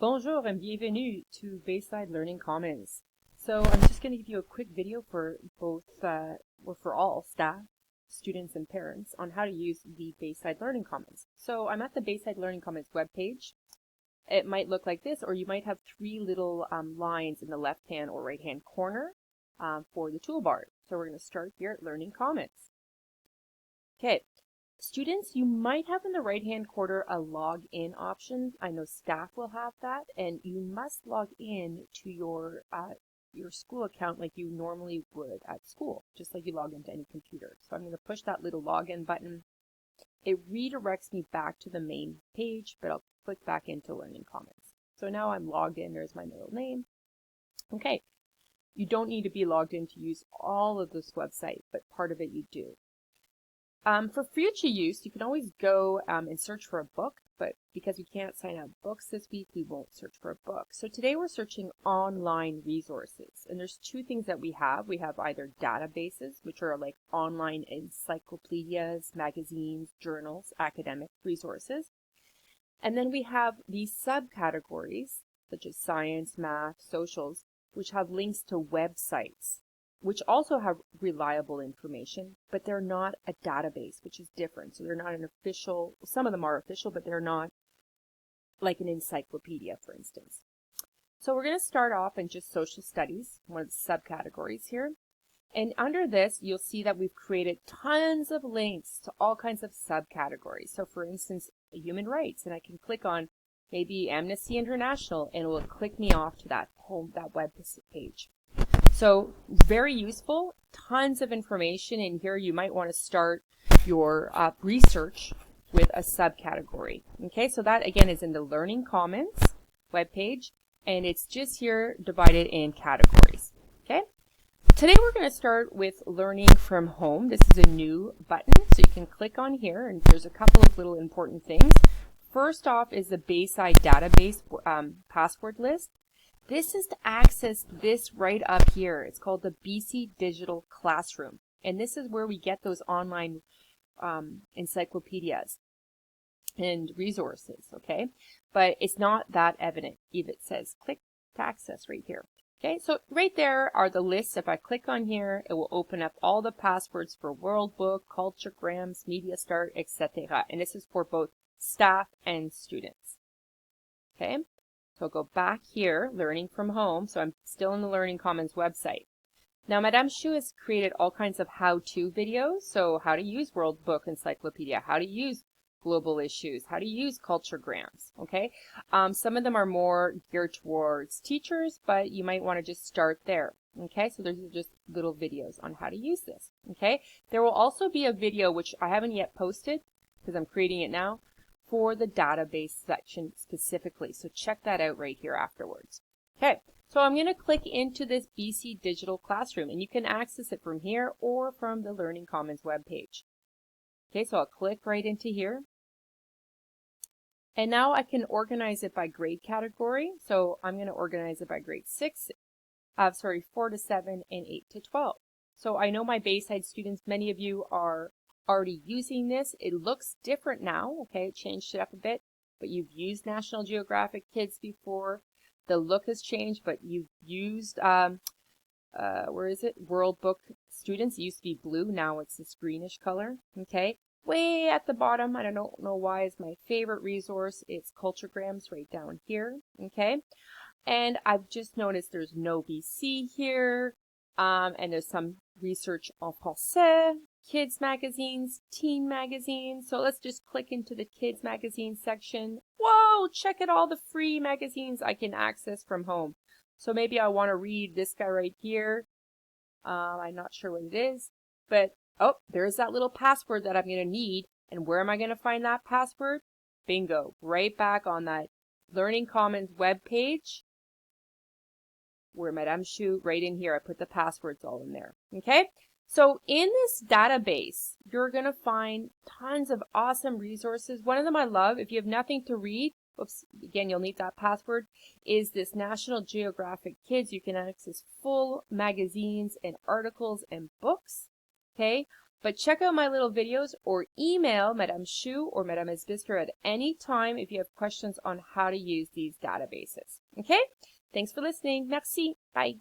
Bonjour and bienvenue to Bayside Learning Commons. So I'm just going to give you a quick video for both, for all staff, students, and parents on how to use the Bayside Learning Commons. So I'm at the Bayside Learning Commons webpage. It might look like this, or you might have three little lines in the left-hand or right-hand corner for the toolbar. So we're going to start here at Learning Commons. Okay. Students, you might have in the right-hand corner a login option. I know staff will have that, and you must log in to your school account like you normally would at school, just like you log into any computer. So I'm going to push that little login button. It redirects me back to the main page, but I'll click back into Learning Commons. So now I'm logged in. There's my middle name. Okay, you don't need to be logged in to use all of this website, but part of it you do. For future use, you can always go and search for a book, but because we can't sign up books this week, we won't search for a book. So today we're searching online resources, and there's two things that we have. We have either databases, which are like online encyclopedias, magazines, journals, academic resources. And then we have these subcategories, such as science, math, socials, which have links to websites, which also have reliable information, but they're not a database, which is different. So they're not an official, some of them are official, but they're not like an encyclopedia, for instance. So we're going to start off in just social studies, one of the subcategories here. And under this, you'll see that we've created tons of links to all kinds of subcategories. So for instance, human rights, and I can click on maybe Amnesty International, and it will click me off to that web page. So very useful, tons of information in here. You might want to start your research with a subcategory. Okay, so that again is in the Learning Commons webpage, and it's just here divided in categories. Okay, today we're going to start with learning from home. This is a new button, so you can click on here, and there's a couple of little important things. First off is the Bayside database password list. This is to access this right up here. It's called the BC Digital Classroom. And this is where we get those online encyclopedias and resources, okay? But it's not that evident if it says click to access right here. Okay, so right there are the lists. If I click on here, it will open up all the passwords for World Book, Culturegrams, Media Start, etc. And this is for both staff and students. Okay. So I'll go back here, learning from home. So I'm still in the Learning Commons website. Now, Madame Chou has created all kinds of how-to videos. So how to use World Book Encyclopedia, how to use global issues, how to use Culturegrams. Okay. Some of them are more geared towards teachers, but you might want to just start there. Okay. So there's just little videos on how to use this. Okay. There will also be a video, which I haven't yet posted because I'm creating it now, for the database section specifically. So check that out right here afterwards. Okay, so I'm going to click into this BC Digital Classroom, and you can access it from here or from the Learning Commons webpage. Okay, so I'll click right into here. And now I can organize it by grade category. So I'm going to organize it by grade 4 to 7 and 8 to 12. So I know my Bayside students, many of you are already using this. It looks different now. Okay, it changed it up a bit, but you've used National Geographic Kids before. The look has changed, but you've used where is it? World Book students. It used to be blue, now it's this greenish color. Okay, way at the bottom, I don't know why, is my favorite resource. It's Culturegrams right down here. Okay, and I've just noticed there's no BC here, and there's some research en français, kids magazines, teen magazines. So let's just click into the kids magazine section. Whoa, check out all the free magazines I can access from home. So maybe I want to read this guy right here. I'm not sure what it is, but oh, there's that little password that I'm going to need. And where am I going to find that password? Bingo, right back on that Learning Commons webpage, where Madame Chou, right in here, I put the passwords all in there. Okay. So in this database, you're going to find tons of awesome resources. One of them I love, if you have nothing to read, oops, again, you'll need that password, is this National Geographic Kids. You can access full magazines and articles and books. Okay. But check out my little videos or email Madame Chou or Madame Esbisker at any time if you have questions on how to use these databases. Okay? Thanks for listening. Merci. Bye.